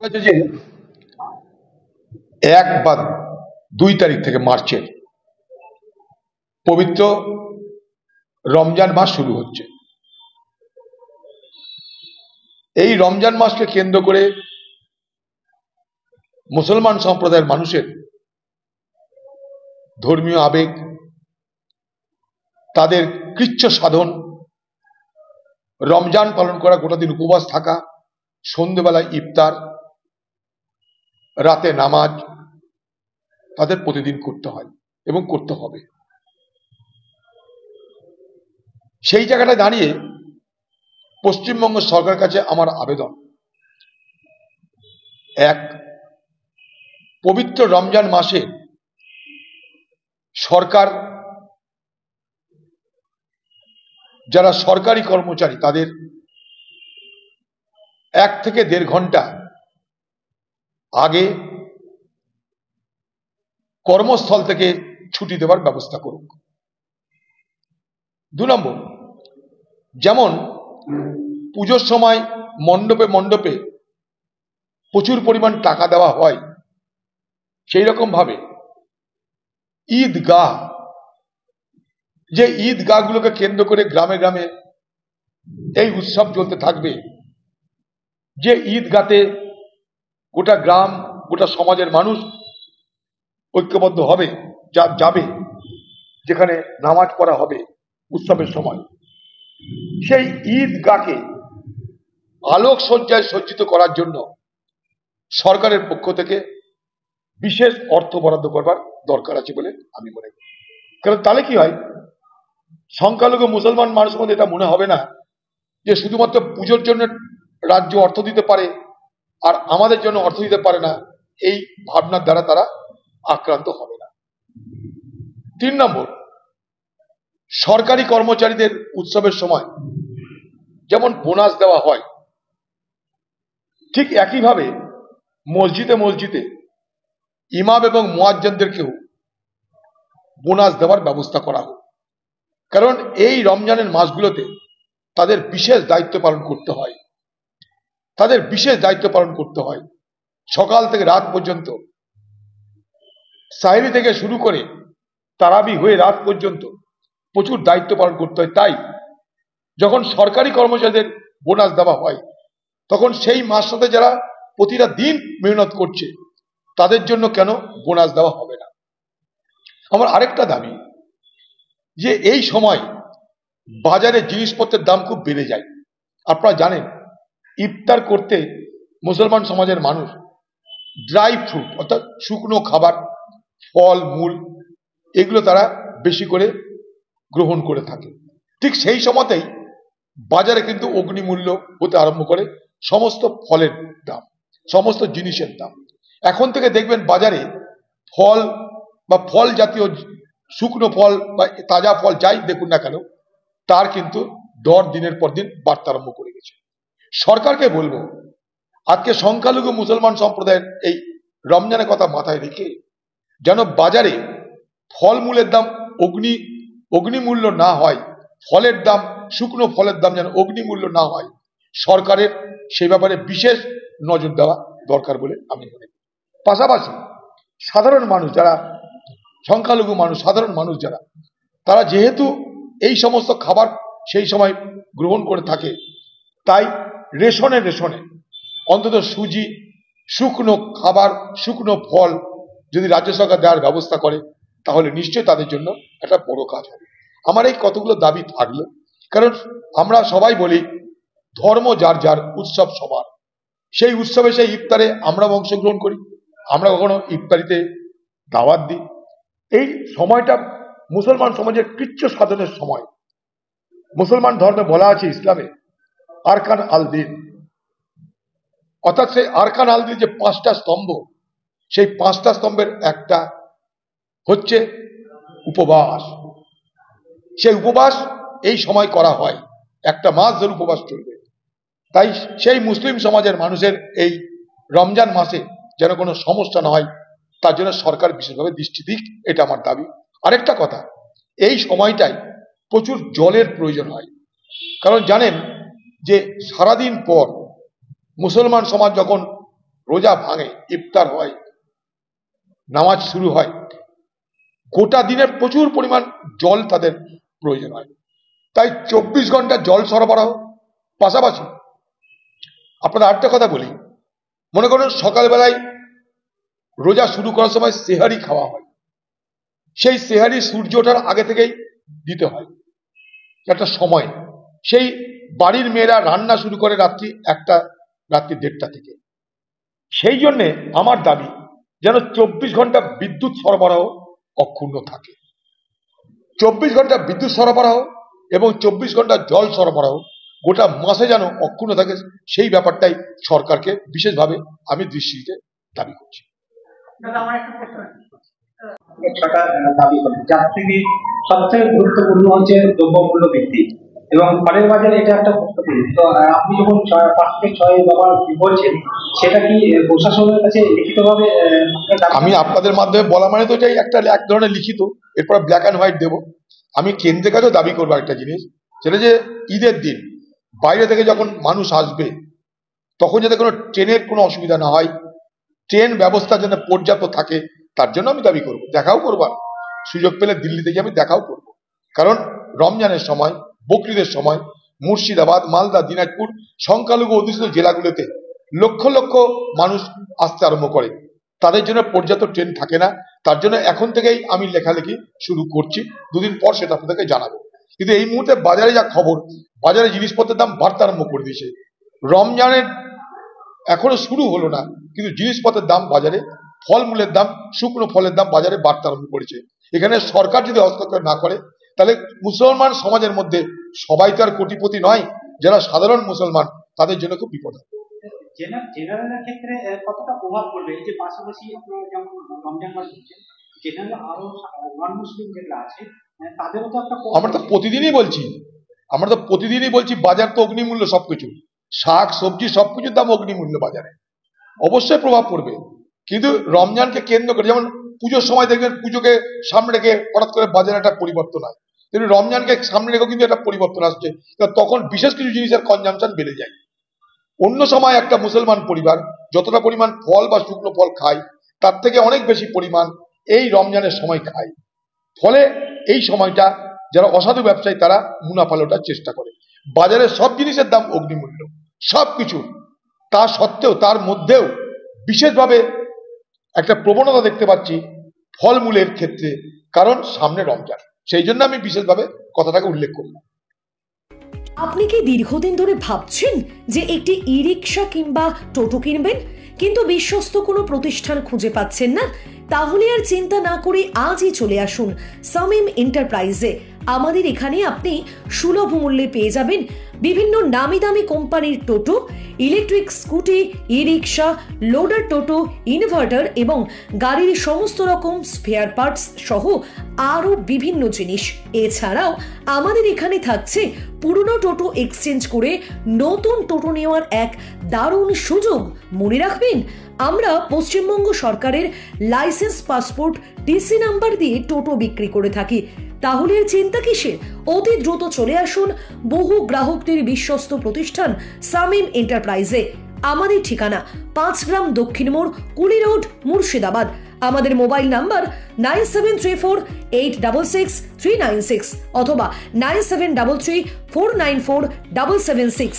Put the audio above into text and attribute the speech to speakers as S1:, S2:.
S1: হচ্ছে যে 1 বা 2 তারিখ থেকে মার্চের পবিত্র রমজান মাস শুরু হচ্ছে। এই রমজান মাসকে কেন্দ্র করে মুসলমান সম্প্রদায়ের মানুষের ধর্মীয় আবেগ, তাদের কৃচ্ছ সাধন, রমজান পালন করা, গোটা দিন উপবাস থাকা, সন্ধ্যেবেলায় ইফতার, রাতে নামাজ তাদের প্রতিদিন করতে হয় এবং করতে হবে। সেই জায়গাটায় দাঁড়িয়ে পশ্চিমবঙ্গ সরকারের কাছে আমার আবেদন, এক, পবিত্র রমজান মাসে সরকার, যারা সরকারি কর্মচারী তাদের 1 থেকে 1.5 ঘন্টা আগে কর্মস্থল থেকে ছুটি দেওয়ার ব্যবস্থা করুক। 2 নম্বর, যেমন পুজোর সময় মণ্ডপে মণ্ডপে প্রচুর পরিমাণ টাকা দেওয়া হয়, সেই রকম ভাবে ঈদগাহ, যে ঈদগাহগুলোকে কেন্দ্র করে গ্রামে গ্রামে এই উৎসব চলতে থাকবে, যে ঈদগাতে গোটা গ্রাম, গোটা সমাজের মানুষ ঐক্যবদ্ধ হবে, যাবে, যেখানে নামাজ পড়া হবে উৎসবের সময়, সেই ঈদগাহকে আলোক সজ্জায় সজ্জিত করার জন্য সরকারের পক্ষ থেকে বিশেষ অর্থ বরাদ্দ করবার দরকার আছে বলে আমি মনে করি। কারণ তাহলে কি হয়, সংখ্যালঘু মুসলমান মানুষের মধ্যে এটা মনে হবে না যে শুধুমাত্র পুজোর জন্য রাজ্য অর্থ দিতে পারে আর আমাদের জন্য অর্থ দিতে পারে না, এই ভাবনার দ্বারা তারা আক্রান্ত হবে না। 3 নম্বর, সরকারি কর্মচারীদের উৎসবের সময় যেমন বোনাস দেওয়া হয়, ঠিক একইভাবে মসজিদে মসজিদে ইমাম এবং মুয়াজ্জিনদেরকেও বোনাস দেওয়ার ব্যবস্থা করা হোক। কারণ এই রমজানের মাসগুলোতে তাদের বিশেষ দায়িত্ব পালন করতে হয়, তাদের বিশেষ দায়িত্ব পালন করতে হয়। সকাল থেকে রাত পর্যন্ত, সাহেরি থেকে শুরু করে তারাবি হয়ে রাত পর্যন্ত প্রচুর দায়িত্ব পালন করতে হয়। তাই যখন সরকারি কর্মচারীদের বোনাস দেওয়া হয়, তখন সেই মাসটাতে যারা প্রতিটা দিন মেহনত করছে তাদের জন্য কেন বোনাস দেওয়া হবে না? আমার আরেকটা দাবি, যে এই সময় বাজারে জিনিসপত্রের দাম খুব বেড়ে যায়। আপনারা জানেন, ইফতার করতে মুসলমান সমাজের মানুষ ড্রাই ফ্রুট অর্থাৎ শুকনো খাবার, ফল মূল, এগুলো তারা বেশি করে গ্রহণ করে থাকে। ঠিক সেই সময়তেই বাজারে কিন্তু অগ্নিমূল্য হতে আরম্ভ করে সমস্ত ফলের দাম, সমস্ত জিনিসের দাম। এখন থেকে দেখবেন বাজারে ফল বা ফল জাতীয় শুকনো ফল বা তাজা ফল যাই দেখুন না কেন, তার কিন্তু দর দিনের পর দিন বাড়তে আরম্ভ করে গেছে। সরকারকে বলবো, আজকে সংখ্যালঘু মুসলমান সম্প্রদায়ের এই রমজানের কথা মাথায় রেখে যেন বাজারে ফলমূলের দাম অগ্নিমূল্য না হয়, ফলের দাম, শুকনো ফলের দাম যেন অগ্নিমূল্য না হয়, সরকারের সেই ব্যাপারে বিশেষ নজর দেওয়া দরকার বলে আমি মনে করি। পাশাপাশি সাধারণ মানুষ যারা, সংখ্যালঘু মানুষ, সাধারণ মানুষ যারা, তারা যেহেতু এই সমস্ত খাবার সেই সময় গ্রহণ করে থাকে, তাই রেশনে অন্তত সুজি, শুকনো খাবার, শুকনো ফল যদি রাজ্য সরকার দেওয়ার ব্যবস্থা করে, তাহলে নিশ্চয়ই তাদের জন্য একটা বড় কাজ হবে। আমার এই কতগুলো দাবি থাকলো, কারণ আমরা সবাই বলি ধর্ম যার যার, উৎসব সবার। সেই উৎসবে, সেই ইফতারে আমরা অংশগ্রহণ করি, আমরা কখনো ইফতারিতে দাওয়াত দিই। এই সময়টা মুসলমান সমাজের কৃচ্ছ সাধনের সময়। মুসলমান ধর্মে বলা আছে, ইসলামে, আরকান আল দিন, অর্থাৎ সেই আরকান আল দিন যে 5টা স্তম্ভ, সেই 5টা স্তম্ভের একটা হচ্ছে উপবাস। সেই উপবাস এই সময় করা হয়, 1 মাস ধরে উপবাস চলবে। তাই সেই মুসলিম সমাজের মানুষের এই রমজান মাসে যেন কোনো সমস্যা না হয়, তার জন্য সরকার বিশেষভাবে দৃষ্টি দিক, এটা আমার দাবি। আরেকটা কথা, এই সময়টাই প্রচুর জলের প্রয়োজন হয়। কারণ জানেন যে সারাদিন পর মুসলমান সমাজ যখন রোজা ভাঙে, ইফতার হয়, নামাজ শুরু হয়, গোটা দিনের প্রচুর পরিমাণ জল তাদের প্রয়োজন হয়। তাই 24 ঘন্টা জল সরবরাহ, পাশাপাশি আপনাদের আরেকটা কথা বলি, মনে করুন সকালবেলায় রোজা শুরু করার সময় সেহারি খাওয়া হয়, সেই সেহারি সূর্য ওঠার আগে থেকেই দিতে হয় একটা সময়। সেই বাড়ির মেয়েরা রান্না শুরু করে রাত্রি 1টা, রাত্রি 1:30টা থেকে। সেই জন্যে আমার দাবি যেন 24 ঘন্টা বিদ্যুৎ সরবরাহ অক্ষুণ্ণ থাকে। 24 ঘন্টা বিদ্যুৎ সরবরাহ এবং 24 ঘন্টা জল সরবরাহ গোটা মাসে যেন অক্ষুণ্ণ থাকে, সেই ব্যাপারটাই সরকারকে বিশেষভাবে আমি দৃষ্টি দিতে দাবি করছি।
S2: ছটা দাবি করেন, যার থেকে সবথেকে গুরুত্বপূর্ণ হচ্ছে দ্রব্যমূল্য বৃদ্ধি এবং ফলের বাজারে এটা একটা গুরুত্বপূর্ণ। তো আপনি যখন 5 থেকে 6 ব্যবহার বলছেন, সেটা কি প্রশাসনের কাছে লিখিতভাবে?
S1: আমি আপনাদের মাধ্যমে বলা মানে তো এটাই একটা এক ধরনের লিখিত, এরপর ব্ল্যাক অ্যান্ড হোয়াইট দেবো। আমি কেন্দ্রের কাছেও দাবি করবো একটা জিনিস, সেটা যে ঈদের দিন বাইরে থেকে যখন মানুষ আসবে তখন যাতে কোনো ট্রেনের কোনো অসুবিধা না হয়, ট্রেন ব্যবস্থা যেন পর্যাপ্ত থাকে, তার জন্য আমি দাবি করব। দেখাও করবো, সুযোগ পেলে দিল্লিতে গিয়ে আমি দেখাও করব। কারণ রমজানের সময়, বকরিদের সময় মুর্শিদাবাদ, মালদা, দিনাজপুর সংখ্যালঘু অধ্যুষিত জেলাগুলোতে লক্ষ লক্ষ মানুষ আসতে আরম্ভ করে, তাদের জন্য পর্যাপ্ত ট্রেন থাকে না। তার জন্য এখন থেকেই আমি লেখালেখি শুরু করছি, 2 দিন পর সেটা আপনাদেরকে জানাবো। কিন্তু এই মুহূর্তে বাজারে যা খবর, বাজারে জিনিসপত্রের দাম বাড়তে আরম্ভ করে দিয়েছে। রমজানের এখনো শুরু হলো না, কিন্তু জিনিসপত্রের দাম বাজারে, ফলমূলের দাম, শুকনো ফলের দাম বাজারে বাড়তে আরম্ভ করেছে। এখানে সরকার যদি হস্তক্ষেপ না করে, তাহলে মুসলমান সমাজের মধ্যে সবাই তো আর কোটিপতি নয়, যারা সাধারণ মুসলমান তাদের জন্য খুব বিপদ হবে।
S2: জেনারেলের ক্ষেত্রে কতটা প্রভাব পড়বে? এই যে পাশাপাশি আপনারা যেমন রমজান মাস হচ্ছে, জেনারেল আরো নন মুসলিম যেগুলো আছে তাদেরও তো একটা,
S1: আমরা তো প্রতিদিনই বলছি বাজার তো অগ্নিমূল্য, সবকিছু শাক সবজি সবকিছুর দাম অগ্নিমূল্য বাজারে, অবশ্যই প্রভাব পড়বে। কিন্তু রমজানকে কেন্দ্র করে, যেমন পুজোর সময় দেখবেন পুজোকে সামনে রেখে হঠাৎ করে বাজারে একটা পরিবর্তন হয়, কিন্তু রমজানকে সামনে রেখেও কিন্তু একটা পরিবর্তন আসছে, তখন বিশেষ কিছু জিনিসের কনজাম্পশন বেড়ে যায়। অন্য সময় একটা মুসলমান পরিবার যতটা পরিমাণ ফল বা শুকনো ফল খায়, তার থেকে অনেক বেশি পরিমাণ এই রমজানের সময় খায়। ফলে এই সময়টা যারা অসাধু ব্যবসায়ী তারা মুনাফা লোটার চেষ্টা করে। বাজারে সব জিনিসের দাম অগ্নিমূল্য, সবকিছু। তা সত্ত্বেও তার মধ্যেও বিশেষভাবে একটা প্রবণতা দেখতে পাচ্ছি ফলমূলের ক্ষেত্রে, কারণ সামনে রমজান, সেই জন্য আমি বিশেষভাবে কথাটাকে উল্লেখ করলাম।
S3: আপনি কি দীর্ঘদিন ধরে ভাবছেন যে একটি ই রিক্সা কিংবা টোটো কিনবেন, কিন্তু বিশ্বস্ত কোনো প্রতিষ্ঠান খুঁজে পাচ্ছেন না? তাহলে আর চিন্তা না করে আজই চলে আসুন সামিম এন্টারপ্রাইজে। আমাদের এখানে আপনি সুলভ মূল্যে পেয়ে যাবেন বিভিন্ন নামি দামি কোম্পানির টোটো, ইলেকট্রিক স্কুটি, ই রিক্সা, লোডার টোটো, ইনভার্টার এবং গাড়ির সমস্ত রকম স্পেয়ার পার্টস সহ আরও বিভিন্ন জিনিস। এছাড়াও আমাদের এখানে থাকছে পুরনো টোটো এক্সচেঞ্জ করে নতুন টোটো নেওয়ার এক দারুণ সুযোগ। মনে রাখবেন, আমরা পশ্চিমবঙ্গ সরকারের লাইসেন্স, পাসপোর্ট, টিসি নাম্বার দিয়ে টোটো বিক্রি করে থাকি। তাহলে আর চিন্তা কিসের? অতি দ্রুত চলে আসুন বহু গ্রাহকদের বিশ্বস্ত প্রতিষ্ঠান সামিম এন্টারপ্রাইজে। আমাদের ঠিকানা 5 গ্রাম দক্ষিণ মোড়, কুলি রোড, মুর্শিদাবাদ। আমাদের মোবাইল নাম্বার 9734866396 অথবা 9733494776।